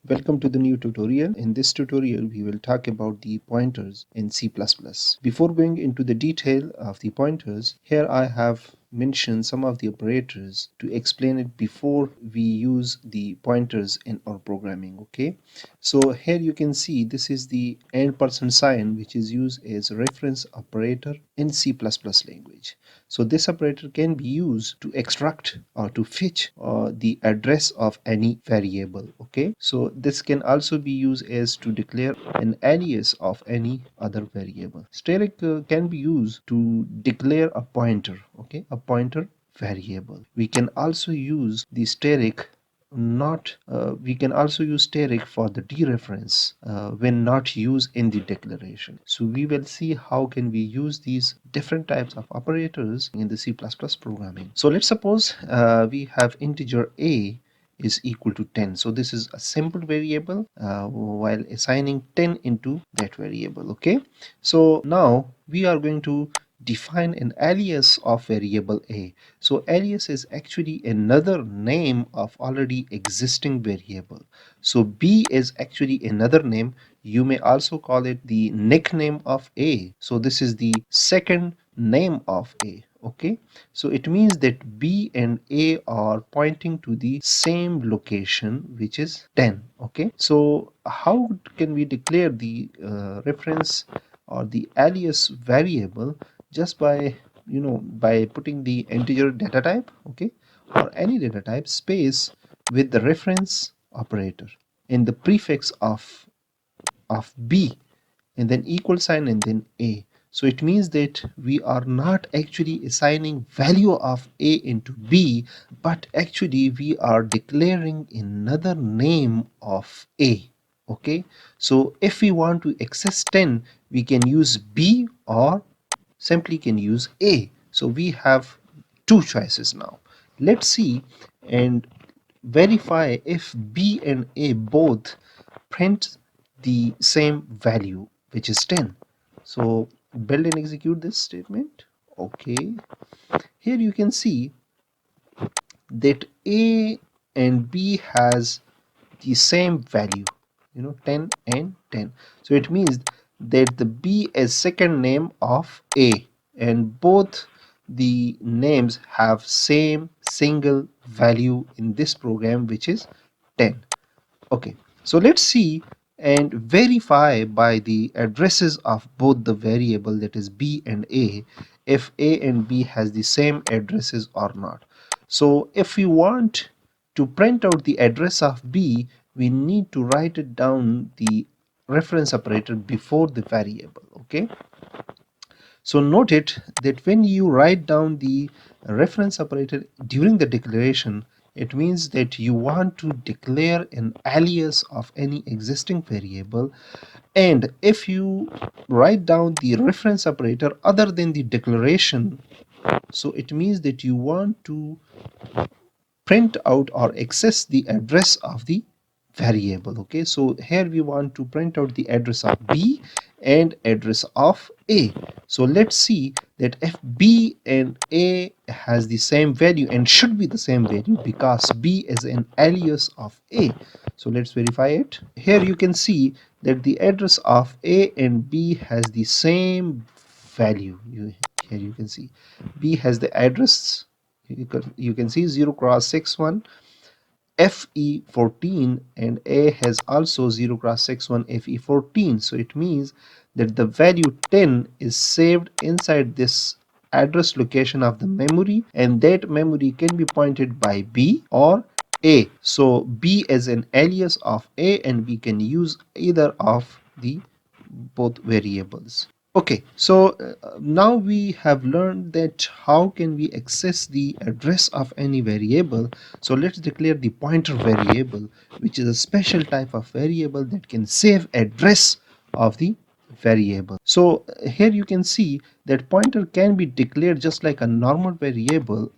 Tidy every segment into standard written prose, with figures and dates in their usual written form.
Welcome to the new tutorial. In this tutorial, we will talk about the pointers in C++. Before going into the detail of the pointers, here I have mentioned some of the operators to explain it before we use the pointers in our programming. Okay, so here you can see this is the ampersand sign, which is used as a reference operator in C++ language. So this operator can be used to extract or to fetch the address of any variable. Okay, so this can also be used as to declare an alias of any other variable. Static can be used to declare a pointer. Okay, a pointer variable. We can also use the static not we can also use static for the dereference when not used in the declaration. So we will see how can we use these different types of operators in the C++ programming. So let's suppose we have integer a is equal to 10. So this is a simple variable while assigning 10 into that variable. Okay, so now we are going to define an alias of variable a. So alias is actually another name of already existing variable. So b is actually another name. You may also call it the nickname of a. So this is the second name of a. Okay, so it means that b and a are pointing to the same location, which is 10. Okay, so how can we declare the reference or the alias variable? Just by by putting the integer data type, okay, or any data type space with the reference operator in the prefix of b, and then equal sign and then a. So it means that we are not actually assigning value of a into b, but actually we are declaring another name of a. Okay, so if we want to access 10, we can use b or simply can use a. So we have two choices now. Let's see and verify if b and a both print the same value, which is 10. So build and execute this statement. Okay, here you can see that a and b has the same value, 10 and 10. So it means that the b is second name of a, and both the names have same single value in this program, which is 10. Okay, so let's see and verify by the addresses of both the variable, that is b and a, if a and b has the same addresses or not. So if we want to print out the address of b, we need to write it down the reference operator before the variable. Okay, so note it that when you write down the reference operator during the declaration, it means that you want to declare an alias of any existing variable. And if you write down the reference operator other than the declaration, so it means that you want to print out or access the address of the variable. Okay, so here we want to print out the address of b and address of a. So let's see that if b and a has the same value, and should be the same value because b is an alias of a. So let's verify it. Here you can see that the address of a and b has the same value. Here you can see b has the address, you can see 0 cross 61 FE14, and A has also 0 cross 61 FE14. So it means that the value 10 is saved inside this address location of the memory, and that memory can be pointed by B or A. So B is an alias of A, and we can use either of the both variables. Okay, so now we have learned that how can we access the address of any variable. So let's declare the pointer variable, which is a special type of variable that can save address of the variable. So here you can see that pointer can be declared just like a normal variable,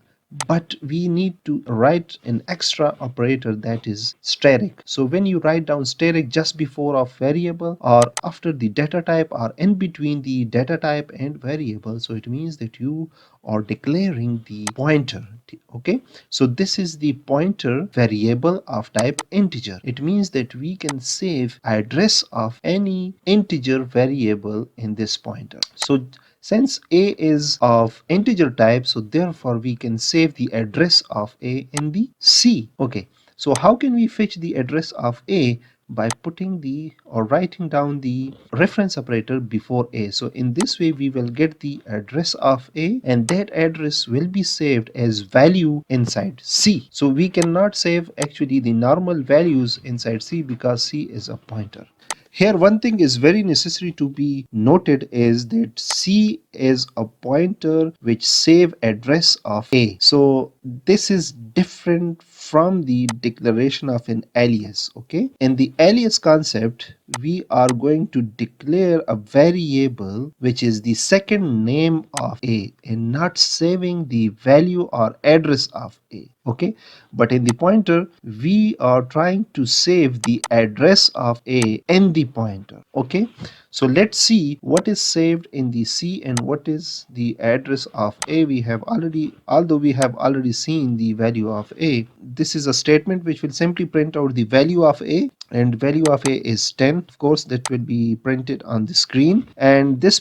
but we need to write an extra operator, that is static. So when you write down static just before of variable or after the data type or in between the data type and variable, so it means that you are declaring the pointer. Okay, so this is the pointer variable of type integer. It means that we can save address of any integer variable in this pointer. So since a is of integer type, so therefore we can save the address of a in the C. Okay, so how can we fetch the address of a? By putting the or writing down the reference operator before a. So in this way we will get the address of a, and that address will be saved as value inside C. So we cannot save actually the normal values inside C because C is a pointer. Here one thing is very necessary to be noted is that C is a pointer which save address of A. So this is different from the declaration of an alias. Okay, in the alias concept we are going to declare a variable which is the second name of A and not saving the value or address of A. Okay, but in the pointer we are trying to save the address of a in the pointer. Okay, so let's see what is saved in the C and what is the address of a. We have already, although we have already seen the value of a, this is a statement which will simply print out the value of a, and value of a is 10. Of course that will be printed on the screen, and this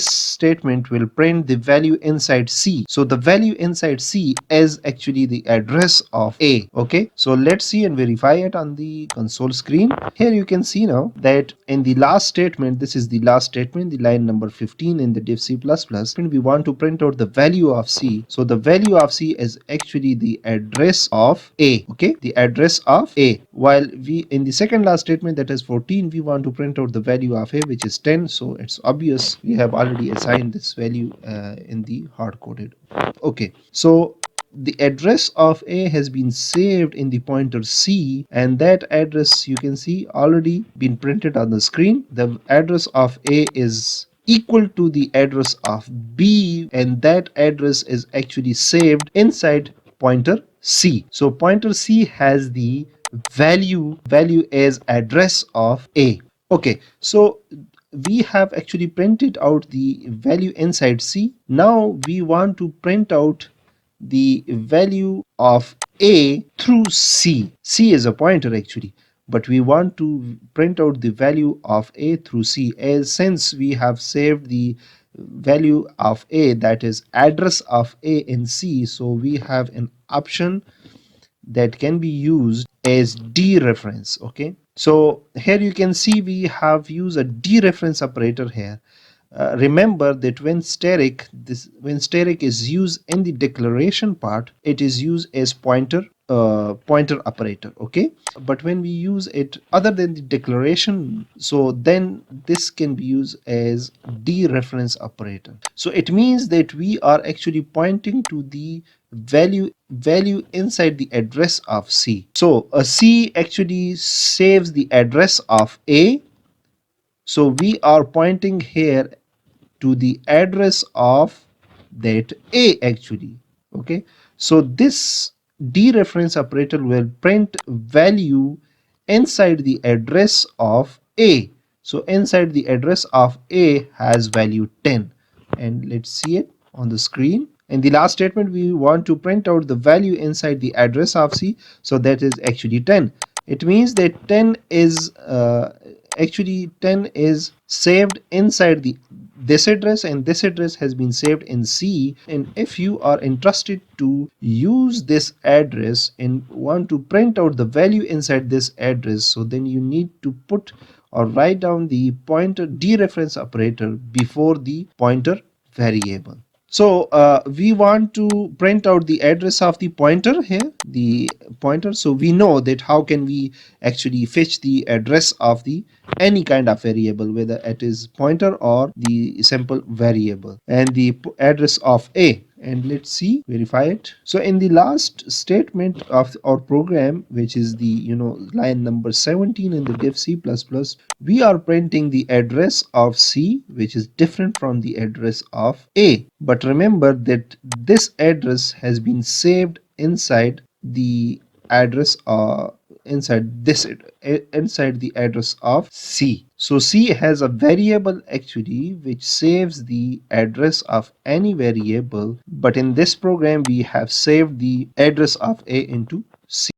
statement will print the value inside C. So the value inside C is actually the address of a. Okay, so let's see and verify it on the console screen. Here you can see now that in the last statement, this is the last statement, the line number 15 in the div C++, we want to print out the value of C. So the value of C is actually the address of a. Okay, the address of a, while we in the second last statement, that is 14, we want to print out the value of a, which is 10. So it's obvious we have already assigned this value in the hard coded. Okay, so the address of a has been saved in the pointer C, and that address you can see already been printed on the screen. The address of a is equal to the address of b, and that address is actually saved inside pointer C. So pointer C has the value as address of a. Okay, so we have actually printed out the value inside C. Now we want to print out the value of a through C. C is a pointer actually, but we want to print out the value of a through C, as since we have saved the value of a, that is address of a in C, so we have an option that can be used as dereference. Okay, so here you can see we have used a dereference operator here. Remember that when static is used in the declaration part, it is used as pointer operator. Okay, but when we use it other than the declaration, so then this can be used as dereference operator. So it means that we are actually pointing to the value inside the address of C. So a C actually saves the address of A, so we are pointing here to the address of that A actually. Okay, so this dereference operator will print value inside the address of A. So inside the address of A has value 10, and let's see it on the screen. In the last statement we want to print out the value inside the address of C, so that is actually 10. It means that 10 is actually 10 is saved inside the this address, and this address has been saved in C. And if you are interested to use this address and want to print out the value inside this address, so then you need to put or write down the pointer dereference operator before the pointer variable. So we want to print out the address of the pointer here, the pointer. So we know that how can we actually fetch the address of the any kind of variable, whether it is pointer or the simple variable, and the address of a and let's see, verify it. So in the last statement of our program, which is the line number 17 in the div C++, we are printing the address of C, which is different from the address of A. But remember that this address has been saved inside the address inside the address of C. So C has a variable actually which saves the address of any variable, but in this program we have saved the address of A into C.